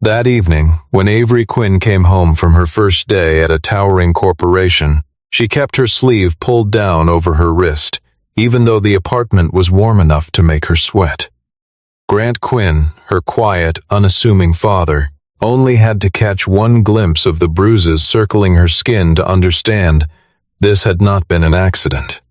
That evening, when Avery Quinn came home from her first day at a towering corporation, she kept her sleeve pulled down over her wrist, even though the apartment was warm enough to make her sweat. Grant Quinn, her quiet, unassuming father, only had to catch one glimpse of the bruises circling her skin to understand this had not been an accident.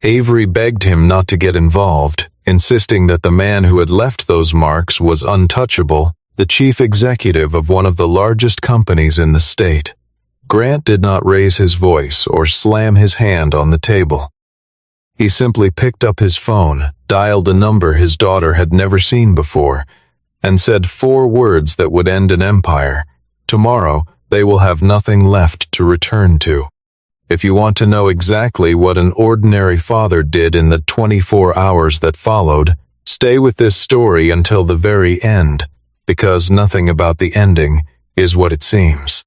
Avery begged him not to get involved, insisting that the man who had left those marks was untouchable, the chief executive of one of the largest companies in the state. Grant did not raise his voice or slam his hand on the table. He simply picked up his phone, dialed a number his daughter had never seen before, and said 4 words that would end an empire. Tomorrow, they will have nothing left to return to. If you want to know exactly what an ordinary father did in the 24 hours that followed, stay with this story until the very end, because nothing about the ending is what it seems.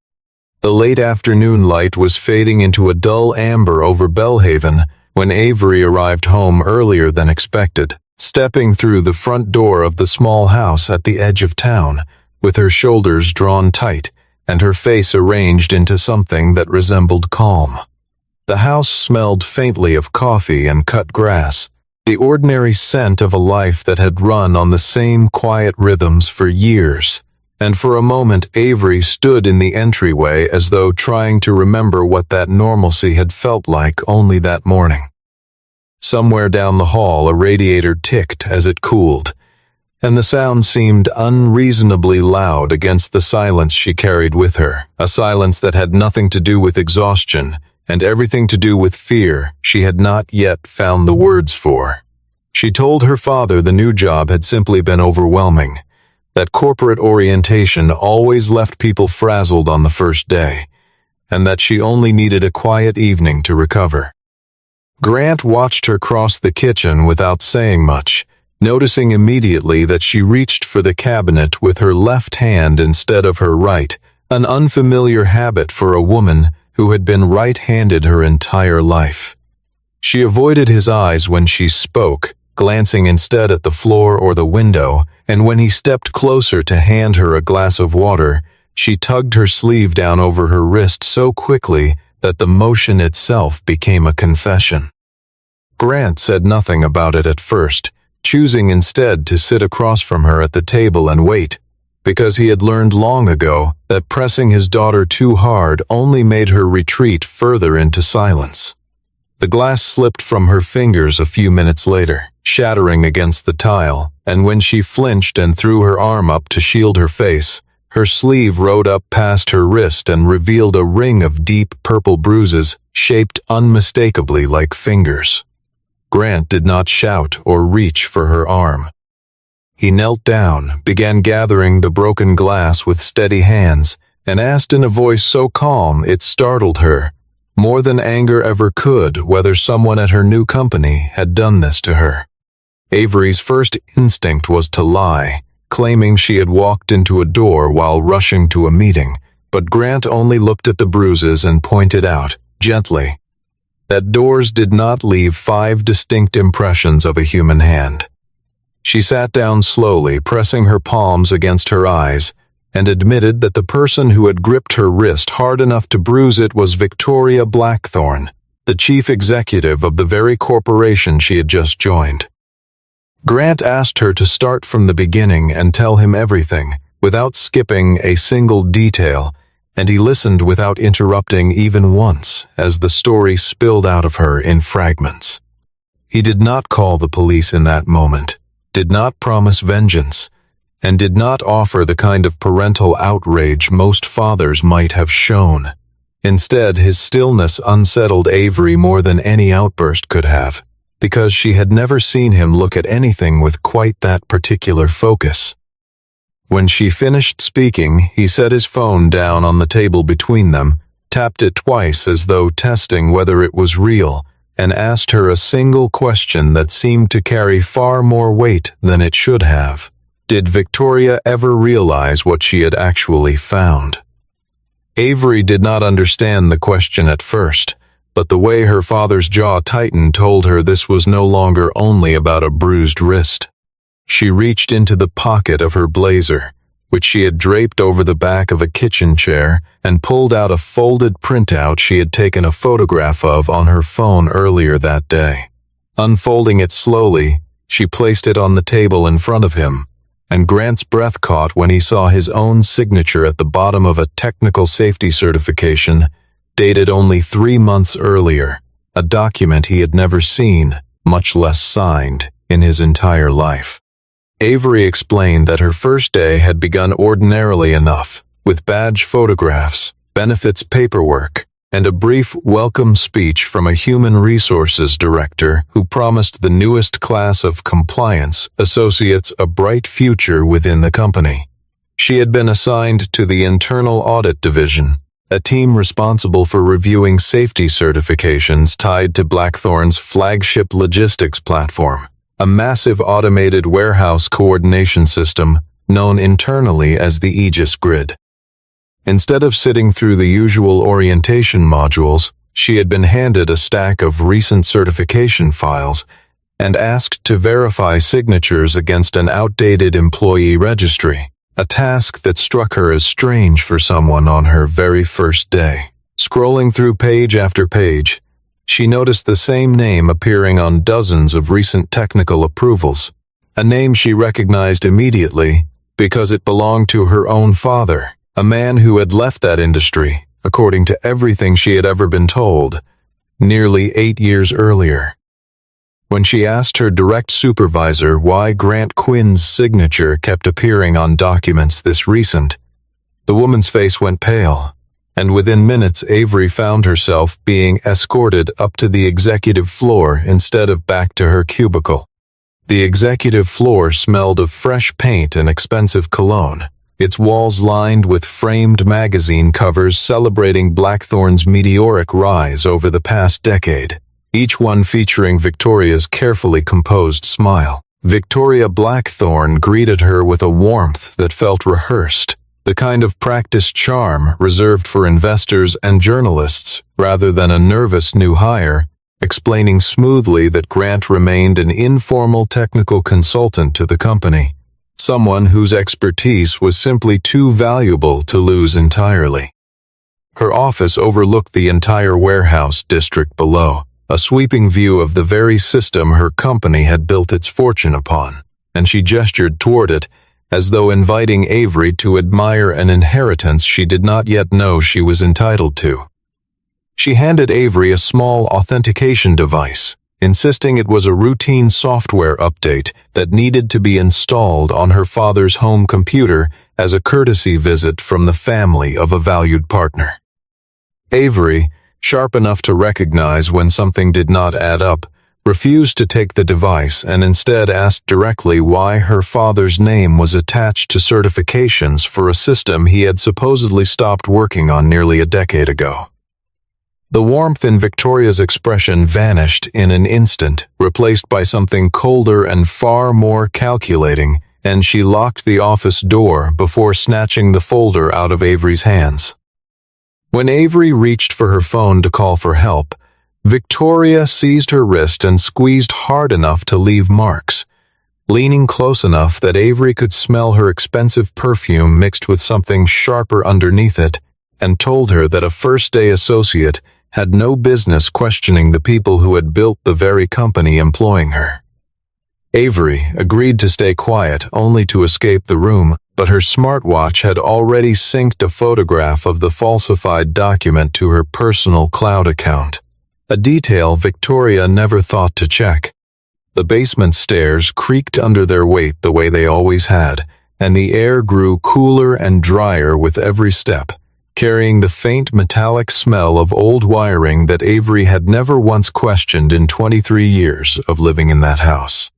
The late afternoon light was fading into a dull amber over Belhaven when Avery arrived home earlier than expected, stepping through the front door of the small house at the edge of town, with her shoulders drawn tight and her face arranged into something that resembled calm. The house smelled faintly of coffee and cut grass, the ordinary scent of a life that had run on the same quiet rhythms for years, and for a moment Avery stood in the entryway as though trying to remember what that normalcy had felt like only that morning. Somewhere down the hall a radiator ticked as it cooled, and the sound seemed unreasonably loud against the silence she carried with her, a silence that had nothing to do with exhaustion and everything to do with fear she had not yet found the words for. She told her father the new job had simply been overwhelming, that corporate orientation always left people frazzled on the first day, and that she only needed a quiet evening to recover. Grant watched her cross the kitchen without saying much, noticing immediately that she reached for the cabinet with her left hand instead of her right, an unfamiliar habit for a woman who had been right-handed her entire life. She avoided his eyes when she spoke, glancing instead at the floor or the window, and when he stepped closer to hand her a glass of water, she tugged her sleeve down over her wrist so quickly that the motion itself became a confession. Grant said nothing about it at first, choosing instead to sit across from her at the table and wait, because he had learned long ago that pressing his daughter too hard only made her retreat further into silence. The glass slipped from her fingers a few minutes later, shattering against the tile, and when she flinched and threw her arm up to shield her face, her sleeve rode up past her wrist and revealed a ring of deep purple bruises shaped unmistakably like fingers. Grant did not shout or reach for her arm. He knelt down, began gathering the broken glass with steady hands, and asked in a voice so calm it startled her, more than anger ever could, whether someone at her new company had done this to her. Avery's first instinct was to lie, claiming she had walked into a door while rushing to a meeting, but Grant only looked at the bruises and pointed out, gently, that doors did not leave 5 distinct impressions of a human hand. She sat down slowly, pressing her palms against her eyes, and admitted that the person who had gripped her wrist hard enough to bruise it was Victoria Blackthornne, the chief executive of the very corporation she had just joined. Grant asked her to start from the beginning and tell him everything, without skipping a single detail, and he listened without interrupting even once as the story spilled out of her in fragments. He did not call the police in that moment, did not promise vengeance, and did not offer the kind of parental outrage most fathers might have shown. Instead, his stillness unsettled Avery more than any outburst could have, because she had never seen him look at anything with quite that particular focus. When she finished speaking, he set his phone down on the table between them, tapped it twice as though testing whether it was real, and asked her a single question that seemed to carry far more weight than it should have. Did Victoria ever realize what she had actually found? Avery did not understand the question at first, but the way her father's jaw tightened told her this was no longer only about a bruised wrist. She reached into the pocket of her blazer, which she had draped over the back of a kitchen chair, and pulled out a folded printout she had taken a photograph of on her phone earlier that day. Unfolding it slowly, she placed it on the table in front of him, and Grant's breath caught when he saw his own signature at the bottom of a technical safety certification dated only 3 months earlier, a document he had never seen, much less signed, in his entire life. Avery explained that her first day had begun ordinarily enough, with badge photographs, benefits paperwork, and a brief welcome speech from a human resources director who promised the newest class of compliance associates a bright future within the company. She had been assigned to the Internal Audit Division, a team responsible for reviewing safety certifications tied to Blackthorne's flagship logistics platform, a massive automated warehouse coordination system known internally as the Aegis Grid. Instead of sitting through the usual orientation modules, she had been handed a stack of recent certification files and asked to verify signatures against an outdated employee registry, a task that struck her as strange for someone on her very first day. Scrolling through page after page, she noticed the same name appearing on dozens of recent technical approvals, a name she recognized immediately because it belonged to her own father, a man who had left that industry, according to everything she had ever been told, nearly 8 years earlier. When she asked her direct supervisor why Grant Quinn's signature kept appearing on documents this recent, the woman's face went pale, and within minutes Avery found herself being escorted up to the executive floor instead of back to her cubicle. The executive floor smelled of fresh paint and expensive cologne, its walls lined with framed magazine covers celebrating Blackthorne's meteoric rise over the past decade, each one featuring Victoria's carefully composed smile. Victoria Blackthorne greeted her with a warmth that felt rehearsed, the kind of practiced charm reserved for investors and journalists rather than a nervous new hire, explaining smoothly that Grant remained an informal technical consultant to the company, someone whose expertise was simply too valuable to lose entirely. Her office overlooked the entire warehouse district below, a sweeping view of the very system her company had built its fortune upon, and she gestured toward it as though inviting Avery to admire an inheritance she did not yet know she was entitled to. She handed Avery a small authentication device, insisting it was a routine software update that needed to be installed on her father's home computer as a courtesy visit from the family of a valued partner. Avery, sharp enough to recognize when something did not add up, refused to take the device and instead asked directly why her father's name was attached to certifications for a system he had supposedly stopped working on nearly a decade ago. The warmth in Victoria's expression vanished in an instant, replaced by something colder and far more calculating, and she locked the office door before snatching the folder out of Avery's hands. When Avery reached for her phone to call for help, Victoria seized her wrist and squeezed hard enough to leave marks, leaning close enough that Avery could smell her expensive perfume mixed with something sharper underneath it, and told her that a first-day associate had no business questioning the people who had built the very company employing her. Avery agreed to stay quiet only to escape the room, but her smartwatch had already synced a photograph of the falsified document to her personal cloud account, a detail Victoria never thought to check. The basement stairs creaked under their weight the way they always had, and the air grew cooler and drier with every step, carrying the faint metallic smell of old wiring that Avery had never once questioned in 23 years of living in that house.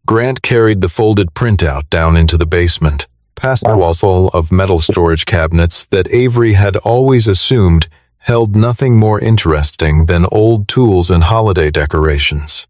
Grant carried the folded printout down into the basement, past a wall full of metal storage cabinets that Avery had always assumed held nothing more interesting than old tools and holiday decorations.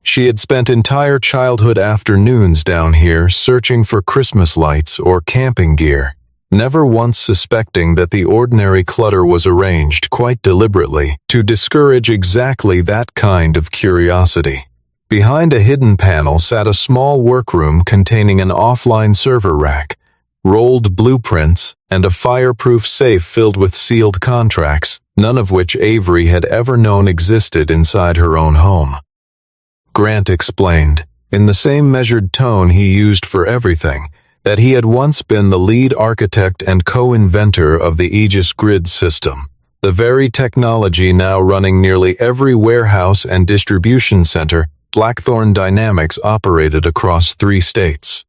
She had spent entire childhood afternoons down here searching for Christmas lights or camping gear, never once suspecting that the ordinary clutter was arranged quite deliberately to discourage exactly that kind of curiosity. Behind a hidden panel sat a small workroom containing an offline server rack, rolled blueprints, and a fireproof safe filled with sealed contracts, none of which Avery had ever known existed inside her own home. Grant explained, in the same measured tone he used for everything, that he had once been the lead architect and co-inventor of the Aegis grid system, the very technology now running nearly every warehouse and distribution center Blackthornne Dynamics operated across 3 states.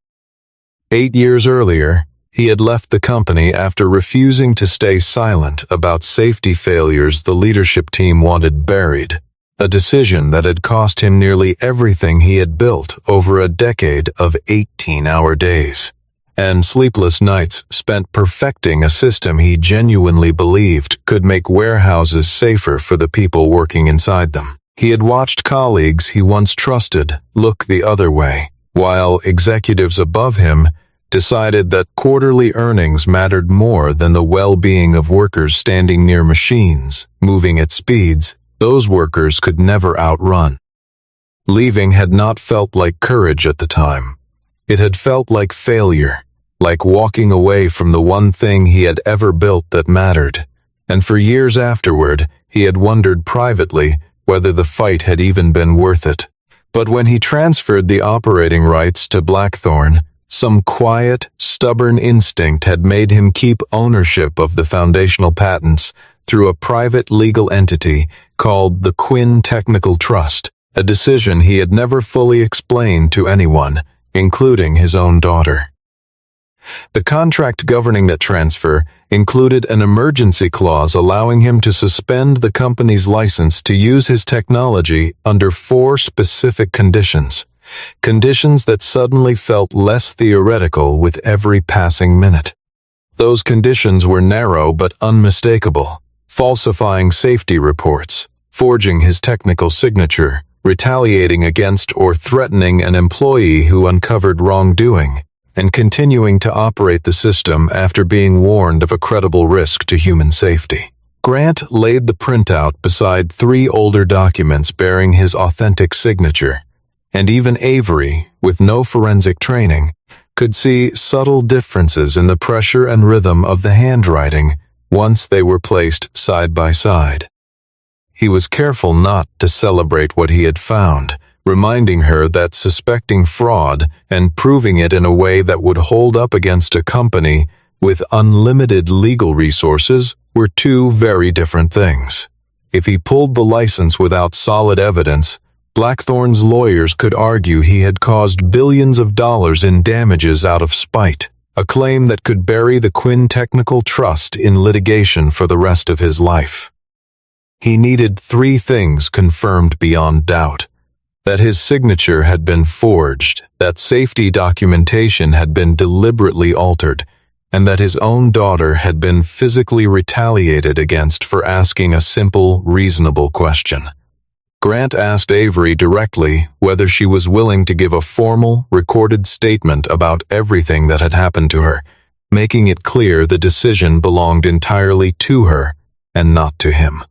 8 years earlier, he had left the company after refusing to stay silent about safety failures the leadership team wanted buried, a decision that had cost him nearly everything he had built over a decade of 18-hour days and sleepless nights spent perfecting a system he genuinely believed could make warehouses safer for the people working inside them. He had watched colleagues he once trusted look the other way, while executives above him decided that quarterly earnings mattered more than the well-being of workers standing near machines, moving at speeds those workers could never outrun. Leaving had not felt like courage at the time. It had felt like failure, like walking away from the one thing he had ever built that mattered, and for years afterward he had wondered privately whether the fight had even been worth it. But when he transferred the operating rights to Blackthorne, some quiet, stubborn instinct had made him keep ownership of the foundational patents through a private legal entity called the Quinn Technical Trust, a decision he had never fully explained to anyone, including his own daughter. The contract governing that transfer included an emergency clause allowing him to suspend the company's license to use his technology under 4 specific conditions, conditions that suddenly felt less theoretical with every passing minute. Those conditions were narrow but unmistakable: falsifying safety reports, forging his technical signature, retaliating against or threatening an employee who uncovered wrongdoing, and continuing to operate the system after being warned of a credible risk to human safety. Grant laid the printout beside 3 older documents bearing his authentic signature, and even Avery, with no forensic training, could see subtle differences in the pressure and rhythm of the handwriting once they were placed side by side. He was careful not to celebrate what he had found, reminding her that suspecting fraud and proving it in a way that would hold up against a company with unlimited legal resources were 2 very different things. If he pulled the license without solid evidence, Blackthorne's lawyers could argue he had caused billions of dollars in damages out of spite, a claim that could bury the Quinn Technical Trust in litigation for the rest of his life. He needed 3 things confirmed beyond doubt: that his signature had been forged, that safety documentation had been deliberately altered, and that his own daughter had been physically retaliated against for asking a simple, reasonable question. Grant asked Avery directly whether she was willing to give a formal, recorded statement about everything that had happened to her, making it clear the decision belonged entirely to her and not to him.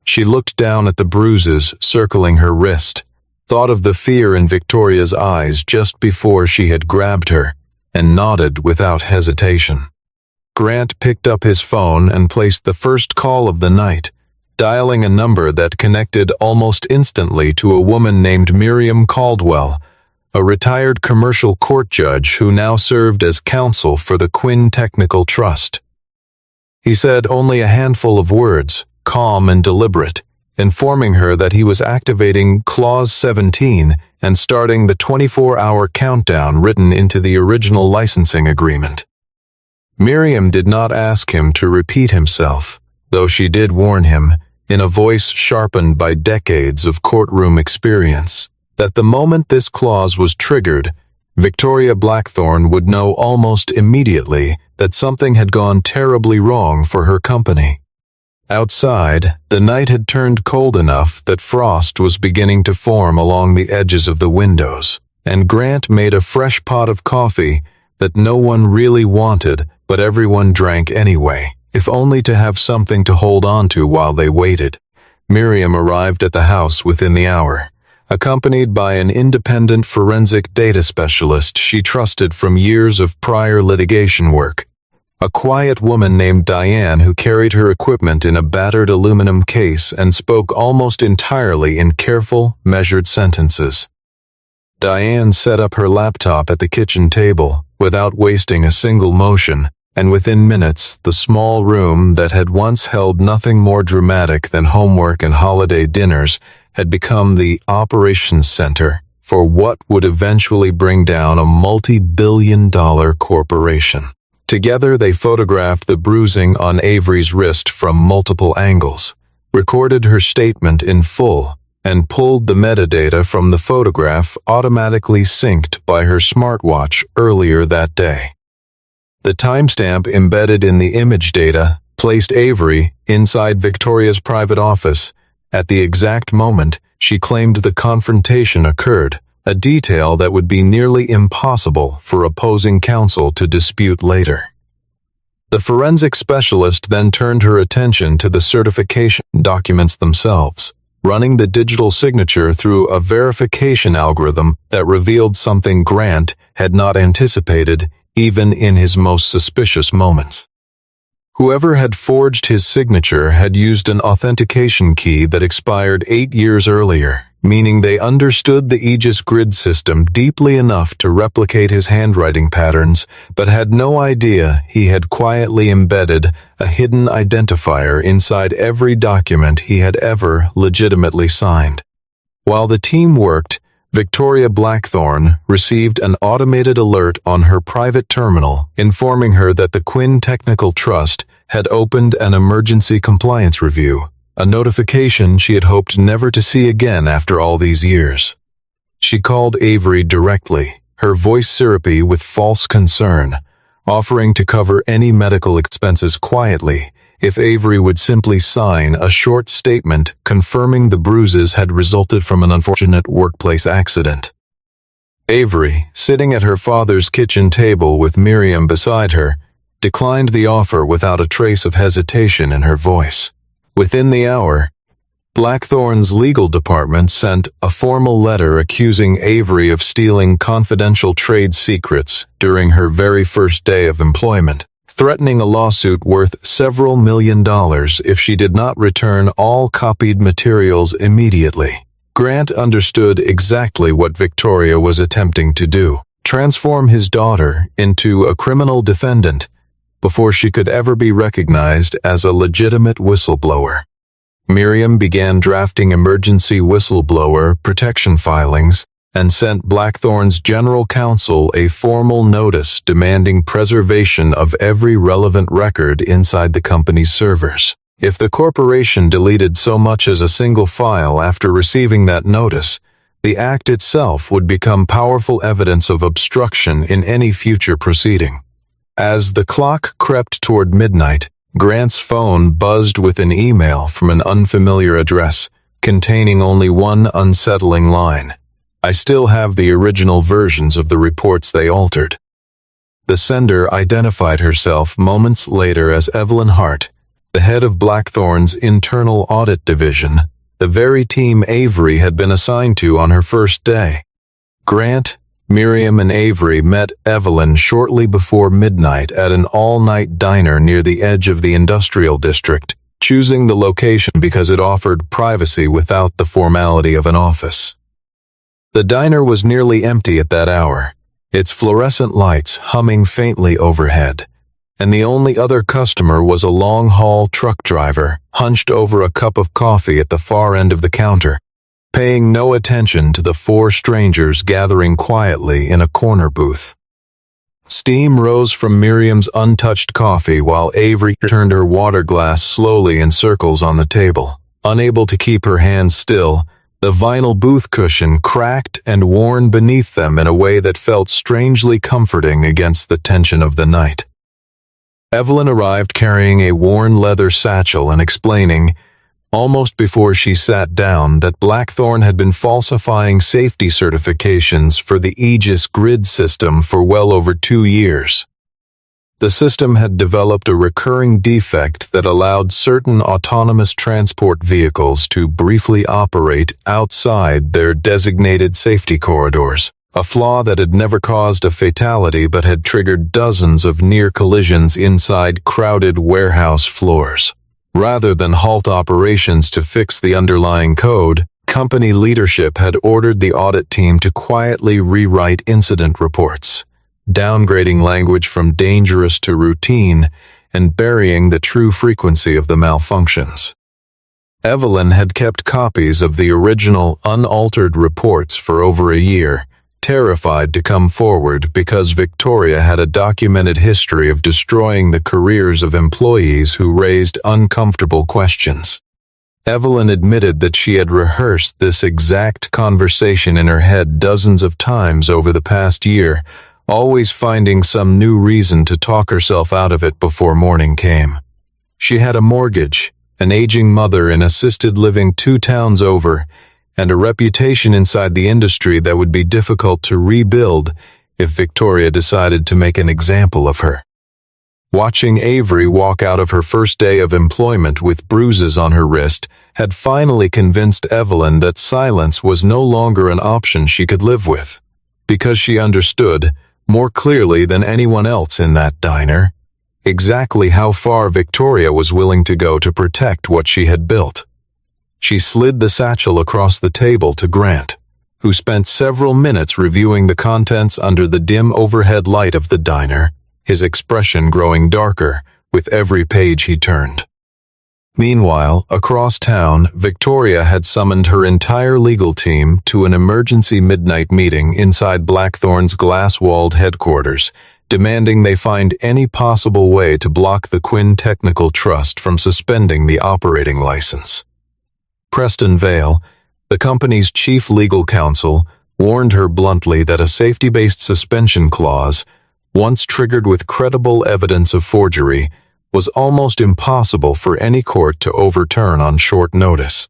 She looked down at the bruises circling her wrist, thought of the fear in Victoria's eyes just before she had grabbed her, and nodded without hesitation. Grant picked up his phone and placed the first call of the night, dialing a number that connected almost instantly to a woman named Miriam Caldwell, a retired commercial court judge who now served as counsel for the Quinn Technical Trust. He said only a handful of words, calm and deliberate, informing her that he was activating Clause 17 and starting the 24-hour countdown written into the original licensing agreement. Miriam did not ask him to repeat himself, though she did warn him, in a voice sharpened by decades of courtroom experience, that the moment this clause was triggered, Victoria Blackthorne would know almost immediately that something had gone terribly wrong for her company. Outside, the night had turned cold enough that frost was beginning to form along the edges of the windows, and Grant made a fresh pot of coffee that no one really wanted, but everyone drank anyway, if only to have something to hold on to while they waited. Miriam arrived at the house within the hour, accompanied by an independent forensic data specialist she trusted from years of prior litigation work. A quiet woman named Diane who carried her equipment in a battered aluminum case and spoke almost entirely in careful, measured sentences. Diane set up her laptop at the kitchen table, without wasting a single motion, and within minutes, the small room that had once held nothing more dramatic than homework and holiday dinners had become the operations center for what would eventually bring down a multi-billion-dollar corporation. Together, they photographed the bruising on Avery's wrist from multiple angles, recorded her statement in full, and pulled the metadata from the photograph automatically synced by her smartwatch earlier that day. The timestamp embedded in the image data placed Avery inside Victoria's private office at the exact moment she claimed the confrontation occurred, a detail that would be nearly impossible for opposing counsel to dispute later. The forensic specialist then turned her attention to the certification documents themselves, running the digital signature through a verification algorithm that revealed something Grant had not anticipated even in his most suspicious moments. Whoever had forged his signature had used an authentication key that expired 8 years earlier, meaning they understood the Aegis grid system deeply enough to replicate his handwriting patterns, but had no idea he had quietly embedded a hidden identifier inside every document he had ever legitimately signed. While the team worked, Victoria Blackthornne received an automated alert on her private terminal informing her that the Quinn Technical Trust had opened an emergency compliance review, a notification she had hoped never to see again after all these years. She called Avery directly, her voice syrupy with false concern, offering to cover any medical expenses quietly if Avery would simply sign a short statement confirming the bruises had resulted from an unfortunate workplace accident. Avery, sitting at her father's kitchen table with Miriam beside her, declined the offer without a trace of hesitation in her voice. Within the hour, Blackthorne's legal department sent a formal letter accusing Avery of stealing confidential trade secrets during her very first day of employment, threatening a lawsuit worth several $1 million if she did not return all copied materials immediately. Grant understood exactly what Victoria was attempting to do: transform his daughter into a criminal defendant before she could ever be recognized as a legitimate whistleblower. Miriam began drafting emergency whistleblower protection filings and sent Blackthorne's general counsel a formal notice demanding preservation of every relevant record inside the company's servers. If the corporation deleted so much as a single file after receiving that notice, the act itself would become powerful evidence of obstruction in any future proceeding. As the clock crept toward midnight, Grant's phone buzzed with an email from an unfamiliar address, containing only one unsettling line: "I still have the original versions of the reports they altered." The sender identified herself moments later as Evelyn Hart, the head of Blackthorne's internal audit division, the very team Avery had been assigned to on her first day. Grant, Miriam, and Avery met Evelyn shortly before midnight at an all-night diner near the edge of the industrial district, choosing the location because it offered privacy without the formality of an office. The diner was nearly empty at that hour, its fluorescent lights humming faintly overhead, and the only other customer was a long-haul truck driver hunched over a cup of coffee at the far end of the counter, paying no attention to the 4 strangers gathering quietly in a corner booth. Steam rose from Miriam's untouched coffee while Avery turned her water glass slowly in circles on the table. Unable to keep her hands still, the vinyl booth cushion cracked and worn beneath them in a way that felt strangely comforting against the tension of the night. Evelyn arrived carrying a worn leather satchel and explaining, almost before she sat down, that Blackthorne had been falsifying safety certifications for the Aegis grid system for well over 2 years. The system had developed a recurring defect that allowed certain autonomous transport vehicles to briefly operate outside their designated safety corridors, a flaw that had never caused a fatality but had triggered dozens of near collisions inside crowded warehouse floors. Rather than halt operations to fix the underlying code, company leadership had ordered the audit team to quietly rewrite incident reports, downgrading language from dangerous to routine and burying the true frequency of the malfunctions. Evelyn had kept copies of the original, unaltered reports for over a year, terrified to come forward because Victoria had a documented history of destroying the careers of employees who raised uncomfortable questions. Evelyn admitted that she had rehearsed this exact conversation in her head dozens of times over the past year, always finding some new reason to talk herself out of it before morning came. She had a mortgage, an aging mother in assisted living 2 towns over, and a reputation inside the industry that would be difficult to rebuild if Victoria decided to make an example of her. Watching Avery walk out of her first day of employment with bruises on her wrist had finally convinced Evelyn that silence was no longer an option she could live with, because she understood, more clearly than anyone else in that diner, exactly how far Victoria was willing to go to protect what she had built. She slid the satchel across the table to Grant, who spent several minutes reviewing the contents under the dim overhead light of the diner, his expression growing darker with every page he turned. Meanwhile, across town, Victoria had summoned her entire legal team to an emergency midnight meeting inside Blackthorne's glass-walled headquarters, demanding they find any possible way to block the Quinn Technical Trust from suspending the operating license. Preston Vale, the company's chief legal counsel, warned her bluntly that a safety-based suspension clause, once triggered with credible evidence of forgery, was almost impossible for any court to overturn on short notice.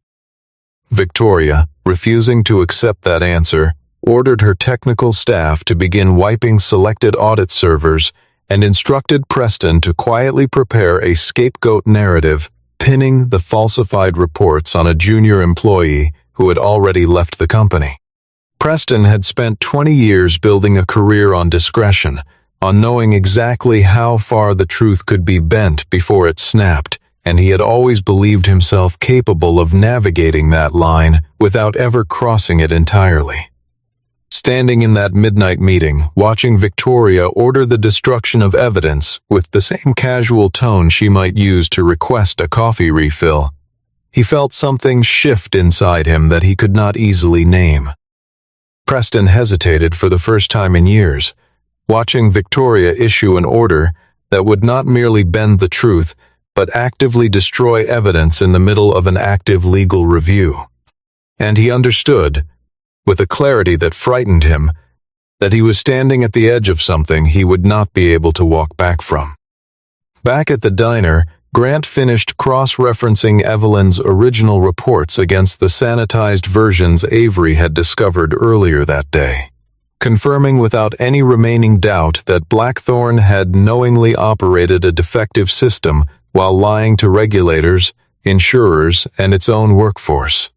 Victoria, refusing to accept that answer, ordered her technical staff to begin wiping selected audit servers and instructed Preston to quietly prepare a scapegoat narrative, pinning the falsified reports on a junior employee who had already left the company. Preston had spent 20 years building a career on discretion, on knowing exactly how far the truth could be bent before it snapped, and he had always believed himself capable of navigating that line without ever crossing it entirely. Standing in that midnight meeting, watching Victoria order the destruction of evidence with the same casual tone she might use to request a coffee refill, he felt something shift inside him that he could not easily name. Preston hesitated for the first time in years, watching Victoria issue an order that would not merely bend the truth, but actively destroy evidence in the middle of an active legal review. And he understood, with a clarity that frightened him, that he was standing at the edge of something he would not be able to walk back from. Back at the diner, Grant finished cross-referencing Evelyn's original reports against the sanitized versions Avery had discovered earlier that day, confirming without any remaining doubt that Blackthorne had knowingly operated a defective system while lying to regulators, insurers, and its own workforce.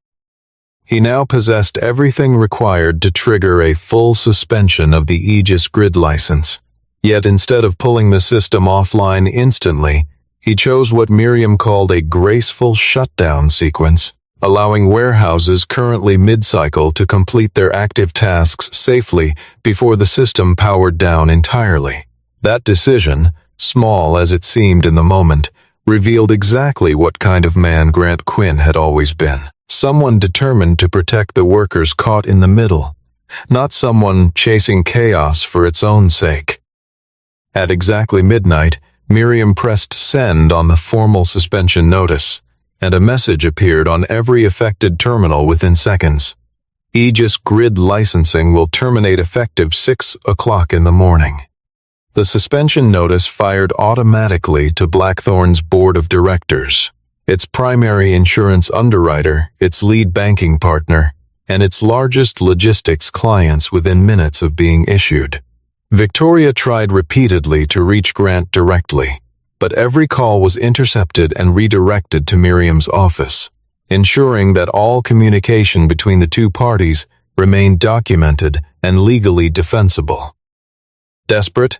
He now possessed everything required to trigger a full suspension of the Aegis grid license. Yet instead of pulling the system offline instantly, he chose what Miriam called a graceful shutdown sequence, allowing warehouses currently mid-cycle to complete their active tasks safely before the system powered down entirely. That decision, small as it seemed in the moment, revealed exactly what kind of man Grant Quinn had always been. Someone determined to protect the workers caught in the middle, not someone chasing chaos for its own sake. At exactly midnight, Miriam pressed send on the formal suspension notice, and a message appeared on every affected terminal within seconds. Aegis grid licensing will terminate effective 6 o'clock in the morning. The suspension notice fired automatically to Blackthorne's board of directors, its primary insurance underwriter, its lead banking partner, and its largest logistics clients within minutes of being issued. Victoria tried repeatedly to reach Grant directly, but every call was intercepted and redirected to Miriam's office, ensuring that all communication between the two parties remained documented and legally defensible. Desperate,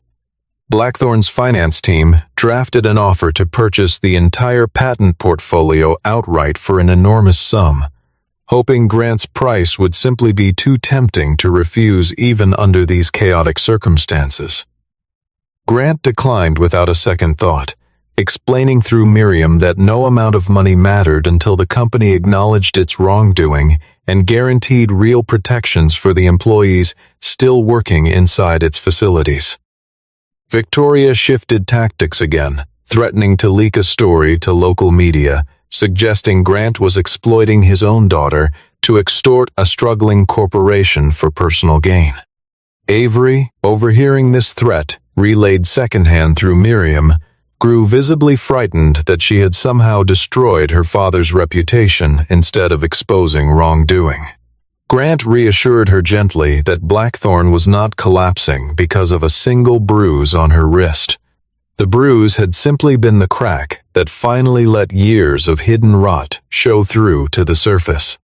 Blackthorne's finance team drafted an offer to purchase the entire patent portfolio outright for an enormous sum, hoping Grant's price would simply be too tempting to refuse even under these chaotic circumstances. Grant declined without a second thought, explaining through Miriam that no amount of money mattered until the company acknowledged its wrongdoing and guaranteed real protections for the employees still working inside its facilities. Victoria shifted tactics again, threatening to leak a story to local media, suggesting Grant was exploiting his own daughter to extort a struggling corporation for personal gain. Avery, overhearing this threat, relayed secondhand through Miriam, grew visibly frightened that she had somehow destroyed her father's reputation instead of exposing wrongdoing. Grant reassured her gently that Blackthorne was not collapsing because of a single bruise on her wrist. The bruise had simply been the crack that finally let years of hidden rot show through to the surface.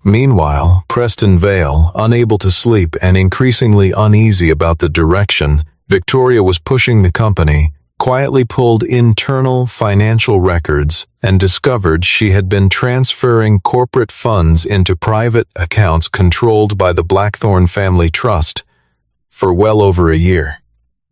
Meanwhile, Preston Vale, unable to sleep and increasingly uneasy about the direction Victoria was pushing the company, quietly pulled internal financial records and discovered she had been transferring corporate funds into private accounts controlled by the Blackthorne Family Trust for well over a year.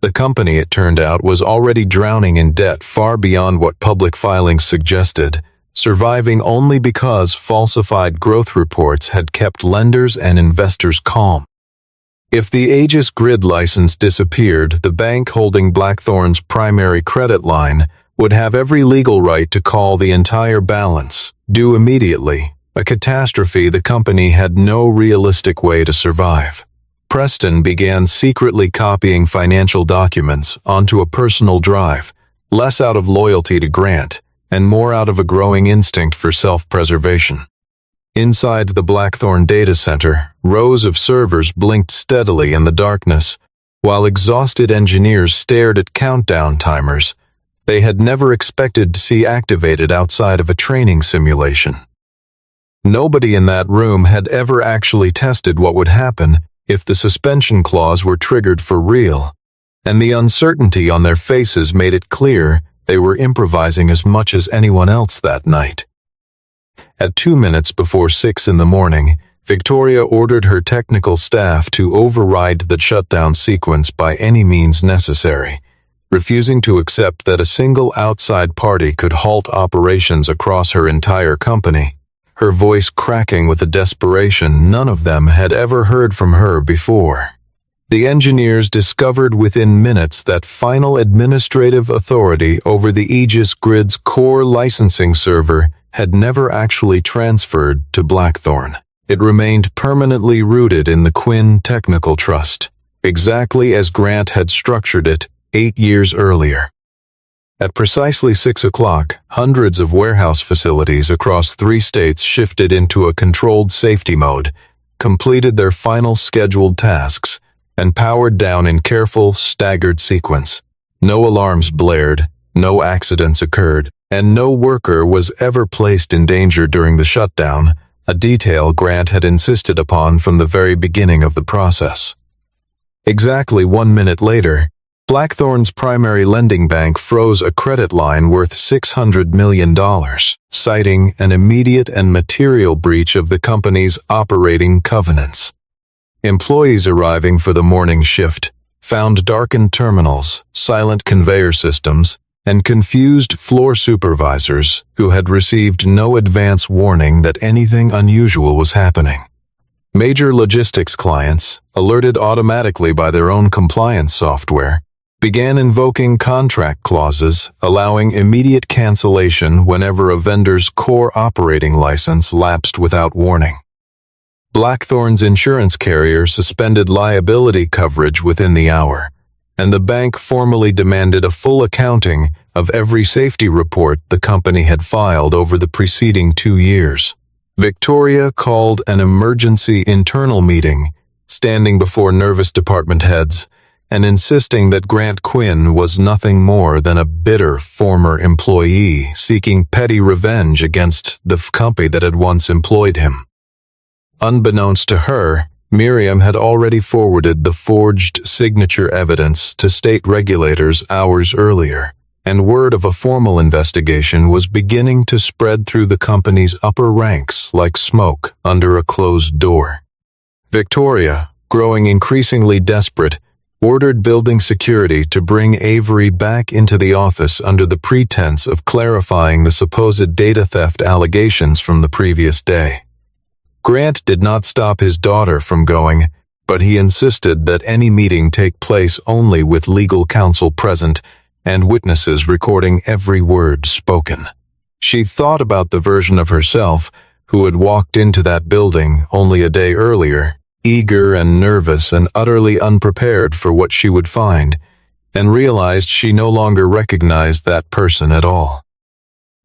The company, it turned out, was already drowning in debt far beyond what public filings suggested, surviving only because falsified growth reports had kept lenders and investors calm. If the Aegis Grid license disappeared, the bank holding Blackthorne's primary credit line would have every legal right to call the entire balance due immediately, a catastrophe the company had no realistic way to survive. Preston began secretly copying financial documents onto a personal drive, less out of loyalty to Grant and more out of a growing instinct for self-preservation. Inside the Blackthorne data center, rows of servers blinked steadily in the darkness, while exhausted engineers stared at countdown timers they had never expected to see activated outside of a training simulation. Nobody in that room had ever actually tested what would happen if the suspension clause were triggered for real, and the uncertainty on their faces made it clear they were improvising as much as anyone else that night. At 2 minutes before 6 in the morning, Victoria ordered her technical staff to override the shutdown sequence by any means necessary, refusing to accept that a single outside party could halt operations across her entire company, her voice cracking with a desperation none of them had ever heard from her before. The engineers discovered within minutes that final administrative authority over the Aegis Grid's core licensing server had never actually transferred to Blackthorne. It remained permanently rooted in the Quinn Technical Trust, exactly as Grant had structured it 8 years earlier. At precisely 6 o'clock, hundreds of warehouse facilities across 3 states shifted into a controlled safety mode, completed their final scheduled tasks, and powered down in careful, staggered sequence. No alarms blared, no accidents occurred, and no worker was ever placed in danger during the shutdown, a detail Grant had insisted upon from the very beginning of the process. Exactly 1 minute later, Blackthorne's primary lending bank froze a credit line worth $600 million, citing an immediate and material breach of the company's operating covenants. Employees arriving for the morning shift found darkened terminals, silent conveyor systems, and confused floor supervisors who had received no advance warning that anything unusual was happening. Major logistics clients, alerted automatically by their own compliance software, began invoking contract clauses allowing immediate cancellation whenever a vendor's core operating license lapsed without warning. Blackthorne's insurance carrier suspended liability coverage within the hour, and the bank formally demanded a full accounting of every safety report the company had filed over the preceding 2 years. Victoria called an emergency internal meeting, standing before nervous department heads, and insisting that Grant Quinn was nothing more than a bitter former employee seeking petty revenge against the company that had once employed him. Unbeknownst to her, Miriam had already forwarded the forged signature evidence to state regulators hours earlier, and word of a formal investigation was beginning to spread through the company's upper ranks like smoke under a closed door. Victoria, growing increasingly desperate, ordered building security to bring Avery back into the office under the pretense of clarifying the supposed data theft allegations from the previous day. Grant did not stop his daughter from going, but he insisted that any meeting take place only with legal counsel present and witnesses recording every word spoken. She thought about the version of herself who had walked into that building only a day earlier, eager and nervous and utterly unprepared for what she would find, and realized she no longer recognized that person at all.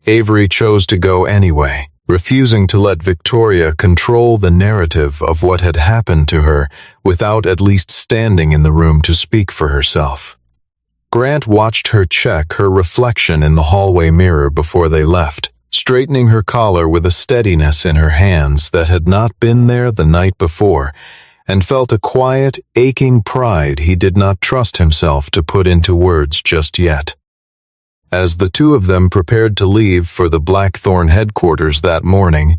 Avery chose to go anyway, refusing to let Victoria control the narrative of what had happened to her without at least standing in the room to speak for herself. Grant watched her check her reflection in the hallway mirror before they left, straightening her collar with a steadiness in her hands that had not been there the night before, and felt a quiet, aching pride he did not trust himself to put into words just yet. As the two of them prepared to leave for the Blackthornne headquarters that morning,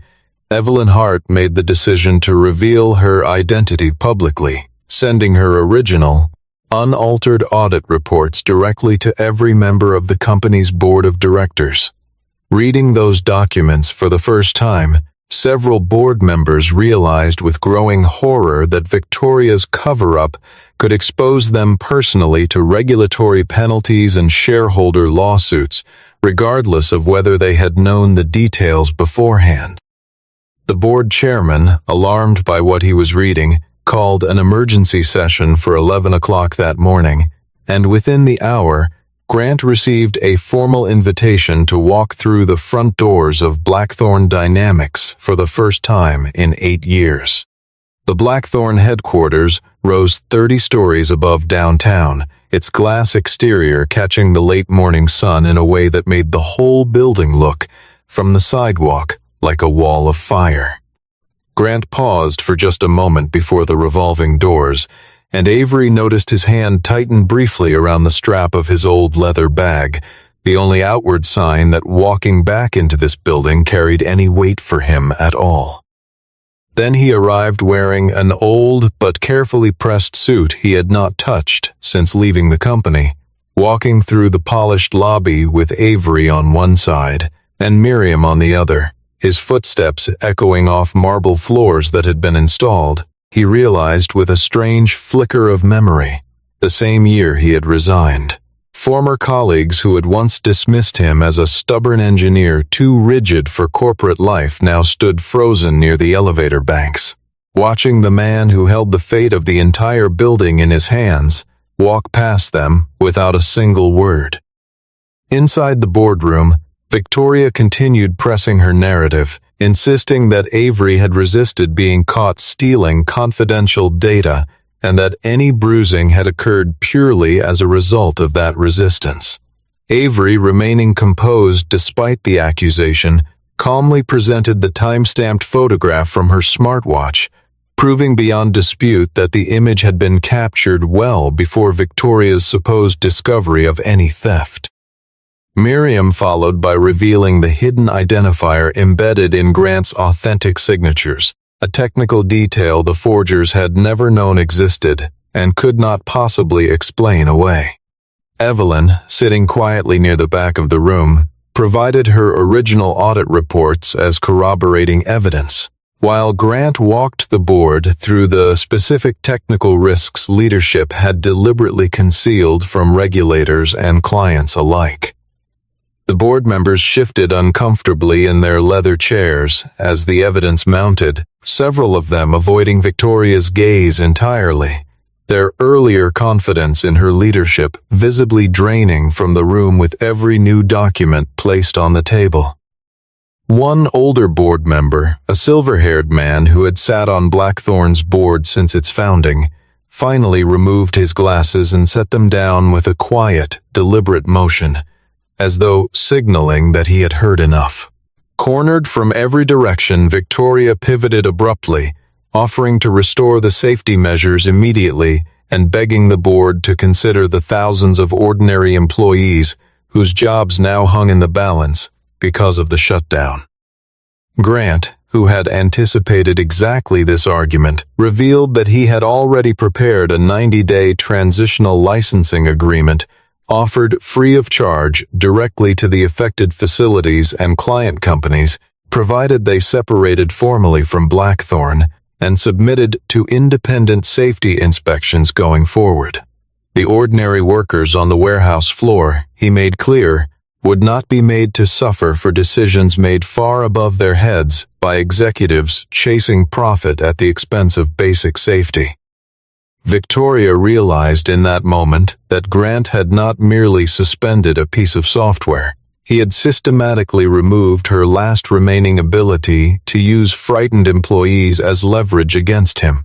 Evelyn Hart made the decision to reveal her identity publicly, sending her original, unaltered audit reports directly to every member of the company's board of directors. Reading those documents for the first time, several board members realized with growing horror that Victoria's cover-up could expose them personally to regulatory penalties and shareholder lawsuits, regardless of whether they had known the details beforehand. The board chairman, alarmed by what he was reading, called an emergency session for 11 o'clock that morning, and within the hour, Grant received a formal invitation to walk through the front doors of Blackthornne Dynamics for the first time in 8 years. The Blackthornne headquarters rose 30 stories above downtown, its glass exterior catching the late morning sun in a way that made the whole building look, from the sidewalk, like a wall of fire. Grant paused for just a moment before the revolving doors, and Avery noticed his hand tighten briefly around the strap of his old leather bag, the only outward sign that walking back into this building carried any weight for him at all. Then he arrived wearing an old but carefully pressed suit he had not touched since leaving the company, walking through the polished lobby with Avery on one side and Miriam on the other, his footsteps echoing off marble floors that had been installed. He realized with a strange flicker of memory, the same year he had resigned. Former colleagues who had once dismissed him as a stubborn engineer too rigid for corporate life now stood frozen near the elevator banks, watching the man who held the fate of the entire building in his hands walk past them without a single word. Inside the boardroom, Victoria continued pressing her narrative, insisting that Avery had resisted being caught stealing confidential data and that any bruising had occurred purely as a result of that resistance. Avery, remaining composed despite the accusation, calmly presented the time-stamped photograph from her smartwatch, proving beyond dispute that the image had been captured well before Victoria's supposed discovery of any theft. Miriam followed by revealing the hidden identifier embedded in Grant's authentic signatures, a technical detail the forgers had never known existed and could not possibly explain away. Evelyn, sitting quietly near the back of the room, provided her original audit reports as corroborating evidence, while Grant walked the board through the specific technical risks leadership had deliberately concealed from regulators and clients alike. The board members shifted uncomfortably in their leather chairs as the evidence mounted, several of them avoiding Victoria's gaze entirely, their earlier confidence in her leadership visibly draining from the room with every new document placed on the table. One older board member, a silver-haired man who had sat on Blackthornne's board since its founding, finally removed his glasses and set them down with a quiet, deliberate motion, as though signaling that he had heard enough. Cornered from every direction, Victoria pivoted abruptly, offering to restore the safety measures immediately and begging the board to consider the thousands of ordinary employees whose jobs now hung in the balance because of the shutdown. Grant, who had anticipated exactly this argument, revealed that he had already prepared a 90-day transitional licensing agreement offered free of charge directly to the affected facilities and client companies, provided they separated formally from Blackthorne and submitted to independent safety inspections going forward. The ordinary workers on the warehouse floor, he made clear, would not be made to suffer for decisions made far above their heads by executives chasing profit at the expense of basic safety. Victoria realized in that moment that Grant had not merely suspended a piece of software. He had systematically removed her last remaining ability to use frightened employees as leverage against him.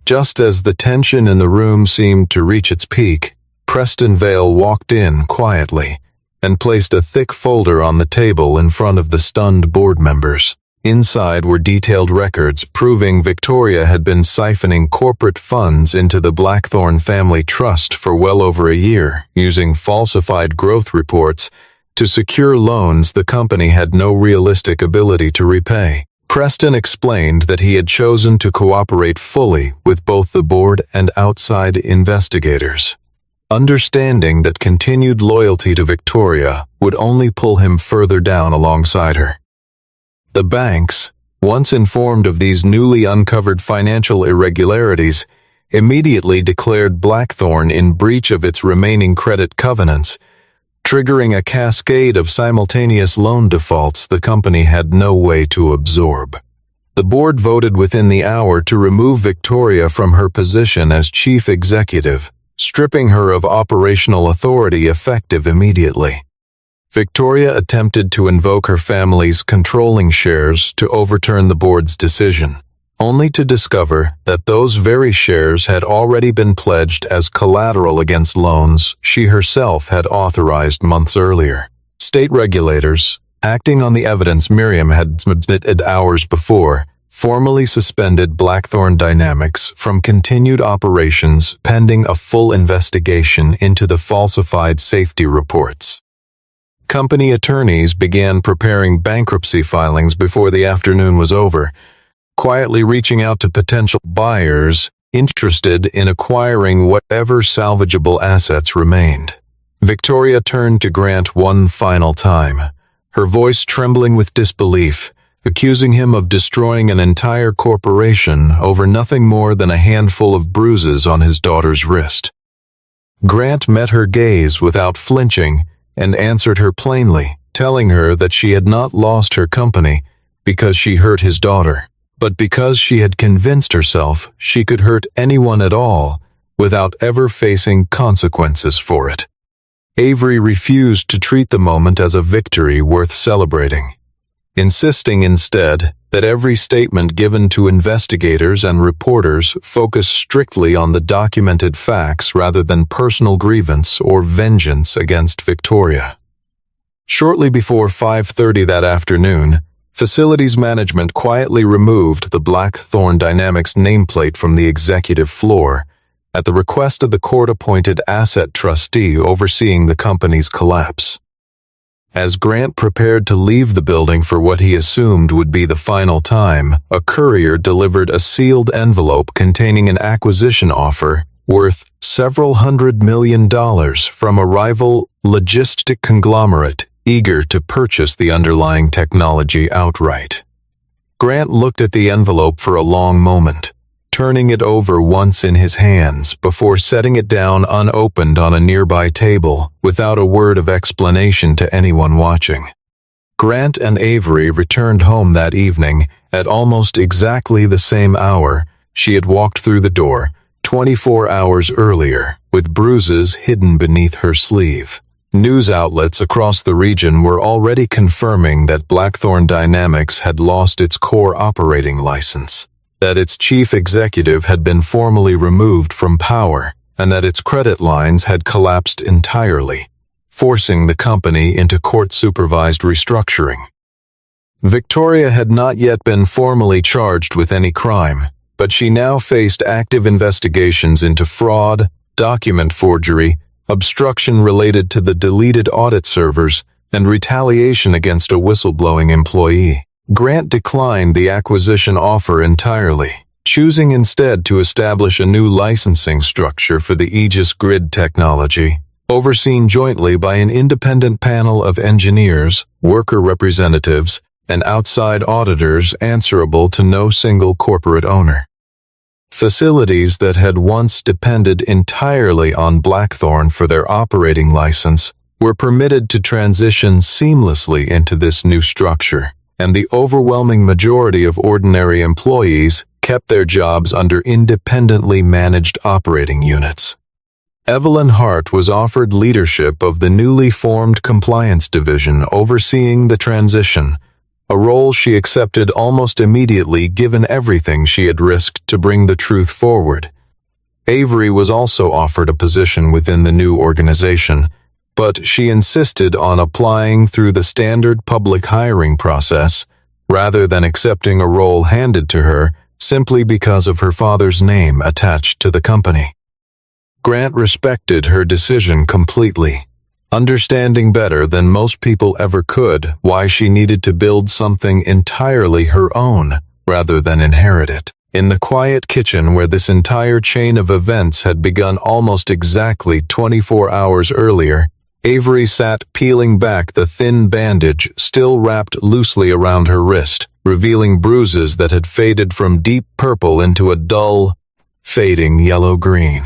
Just as the tension in the room seemed to reach its peak, Preston Vale walked in quietly and placed a thick folder on the table in front of the stunned board members. Inside were detailed records proving Victoria had been siphoning corporate funds into the Blackthorne family trust for well over a year, using falsified growth reports to secure loans the company had no realistic ability to repay. Preston explained that he had chosen to cooperate fully with both the board and outside investigators, understanding that continued loyalty to Victoria would only pull him further down alongside her. The banks, once informed of these newly uncovered financial irregularities, immediately declared Blackthorne in breach of its remaining credit covenants, triggering a cascade of simultaneous loan defaults the company had no way to absorb. The board voted within the hour to remove Victoria from her position as chief executive, stripping her of operational authority effective immediately. Victoria attempted to invoke her family's controlling shares to overturn the board's decision, only to discover that those very shares had already been pledged as collateral against loans she herself had authorized months earlier. State regulators, acting on the evidence Miriam had submitted hours before, formally suspended Blackthornne Dynamics from continued operations pending a full investigation into the falsified safety reports. Company attorneys began preparing bankruptcy filings before the afternoon was over, quietly reaching out to potential buyers interested in acquiring whatever salvageable assets remained. Victoria turned to Grant one final time, her voice trembling with disbelief, accusing him of destroying an entire corporation over nothing more than a handful of bruises on his daughter's wrist. Grant met her gaze without flinching and answered her plainly, telling her that she had not lost her company because she hurt his daughter, but because she had convinced herself she could hurt anyone at all without ever facing consequences for it. Avery refused to treat the moment as a victory worth celebrating, insisting instead that every statement given to investigators and reporters focus strictly on the documented facts rather than personal grievance or vengeance against Victoria. Shortly before 5:30 that afternoon, facilities management quietly removed the Blackthornne Dynamics nameplate from the executive floor at the request of the court-appointed asset trustee overseeing the company's collapse. As Grant prepared to leave the building for what he assumed would be the final time, a courier delivered a sealed envelope containing an acquisition offer worth several $100 million from a rival logistic conglomerate eager to purchase the underlying technology outright. Grant looked at the envelope for a long moment, turning it over once in his hands before setting it down unopened on a nearby table without a word of explanation to anyone watching. Grant and Avery returned home that evening at almost exactly the same hour she had walked through the door 24 hours earlier, with bruises hidden beneath her sleeve. News outlets across the region were already confirming that Blackthornne Dynamics had lost its core operating license. that its chief executive had been formally removed from power, and that its credit lines had collapsed entirely, forcing the company into court-supervised restructuring. Victoria had not yet been formally charged with any crime, but she now faced active investigations into fraud, document forgery, obstruction related to the deleted audit servers, and retaliation against a whistleblowing employee. Grant declined the acquisition offer entirely, choosing instead to establish a new licensing structure for the Aegis Grid technology, overseen jointly by an independent panel of engineers, worker representatives, and outside auditors answerable to no single corporate owner. Facilities that had once depended entirely on Blackthornne for their operating license were permitted to transition seamlessly into this new structure, and the overwhelming majority of ordinary employees kept their jobs under independently managed operating units. Evelyn Hart was offered leadership of the newly formed compliance division overseeing the transition, a role she accepted almost immediately given everything she had risked to bring the truth forward. Avery was also offered a position within the new organization, but she insisted on applying through the standard public hiring process rather than accepting a role handed to her simply because of her father's name attached to the company. Grant respected her decision completely, understanding better than most people ever could why she needed to build something entirely her own rather than inherit it. In the quiet kitchen where this entire chain of events had begun almost exactly 24 hours earlier, Avery sat peeling back the thin bandage still wrapped loosely around her wrist, revealing bruises that had faded from deep purple into a dull, fading yellow-green.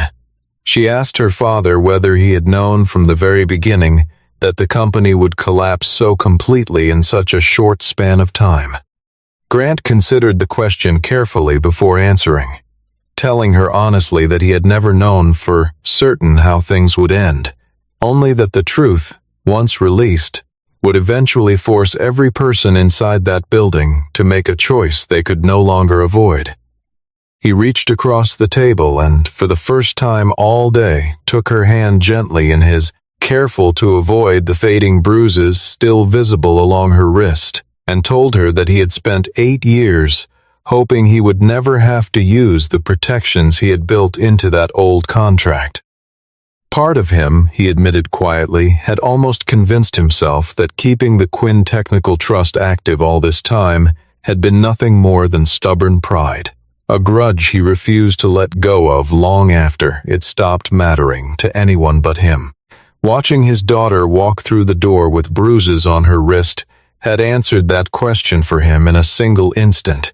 She asked her father whether he had known from the very beginning that the company would collapse so completely in such a short span of time. Grant considered the question carefully before answering, telling her honestly that he had never known for certain how things would end, only that the truth, once released, would eventually force every person inside that building to make a choice they could no longer avoid. He reached across the table and, for the first time all day, took her hand gently in his, careful to avoid the fading bruises still visible along her wrist, and told her that he had spent 8 years hoping he would never have to use the protections he had built into that old contract. Part of him, he admitted quietly, had almost convinced himself that keeping the Quinn Technical Trust active all this time had been nothing more than stubborn pride. A grudge he refused to let go of long after it stopped mattering to anyone but him. Watching his daughter walk through the door with bruises on her wrist had answered that question for him in a single instant,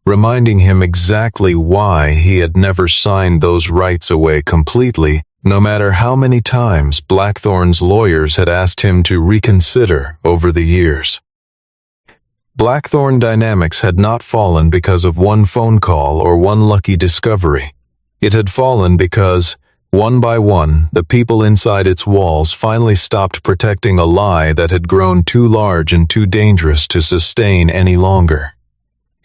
reminding him exactly why he had never signed those rights away completely, no matter how many times Blackthorne's lawyers had asked him to reconsider over the years. Blackthornne Dynamics had not fallen because of one phone call or one lucky discovery. It had fallen because, one by one, the people inside its walls finally stopped protecting a lie that had grown too large and too dangerous to sustain any longer.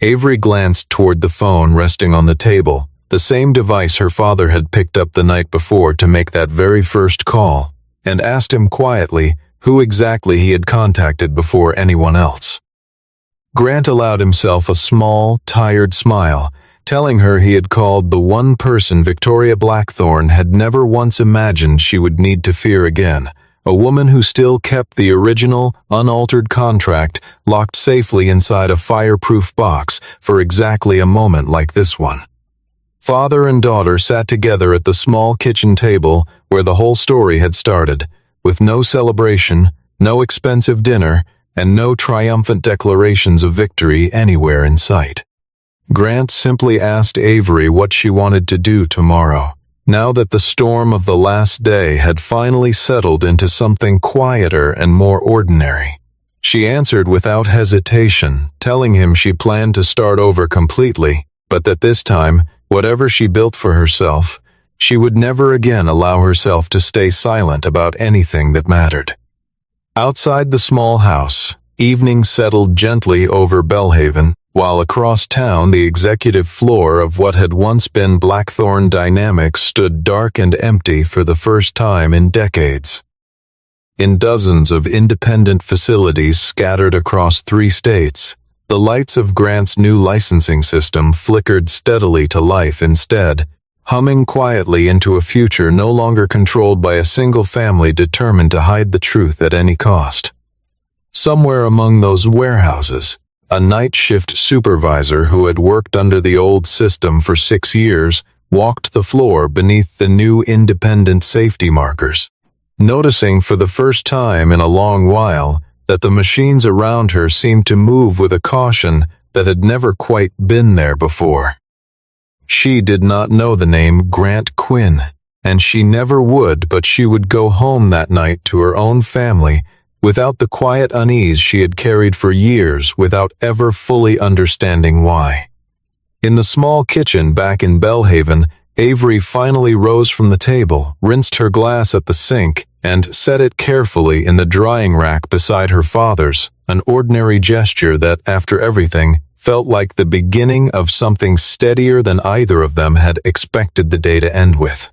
Avery glanced toward the phone resting on the table, the same device her father had picked up the night before to make that very first call, and asked him quietly who exactly he had contacted before anyone else. Grant allowed himself a small, tired smile, telling her he had called the one person Victoria Blackthorne had never once imagined she would need to fear again, a woman who still kept the original, unaltered contract locked safely inside a fireproof box for exactly a moment like this one. Father and daughter sat together at the small kitchen table where the whole story had started, with no celebration, no expensive dinner, and no triumphant declarations of victory anywhere in sight. Grant simply asked Avery what she wanted to do tomorrow, now that the storm of the last day had finally settled into something quieter and more ordinary. She answered without hesitation, telling him she planned to start over completely, but that this time, whatever she built for herself, she would never again allow herself to stay silent about anything that mattered. Outside the small house, evening settled gently over Belhaven, while across town the executive floor of what had once been Blackthornne Dynamics stood dark and empty for the first time in decades. In dozens of independent facilities scattered across 3 states, the lights of Grant's new licensing system flickered steadily to life instead, humming quietly into a future no longer controlled by a single family determined to hide the truth at any cost. Somewhere among those warehouses, a night shift supervisor who had worked under the old system for 6 years walked the floor beneath the new independent safety markers, noticing for the first time in a long while that the machines around her seemed to move with a caution that had never quite been there before. She did not know the name Grant Quinn, and she never would, but she would go home that night to her own family without the quiet unease she had carried for years without ever fully understanding why. In the small kitchen back in Belhaven, Avery finally rose from the table, rinsed her glass at the sink, and set it carefully in the drying rack beside her father's, an ordinary gesture that, after everything, felt like the beginning of something steadier than either of them had expected the day to end with.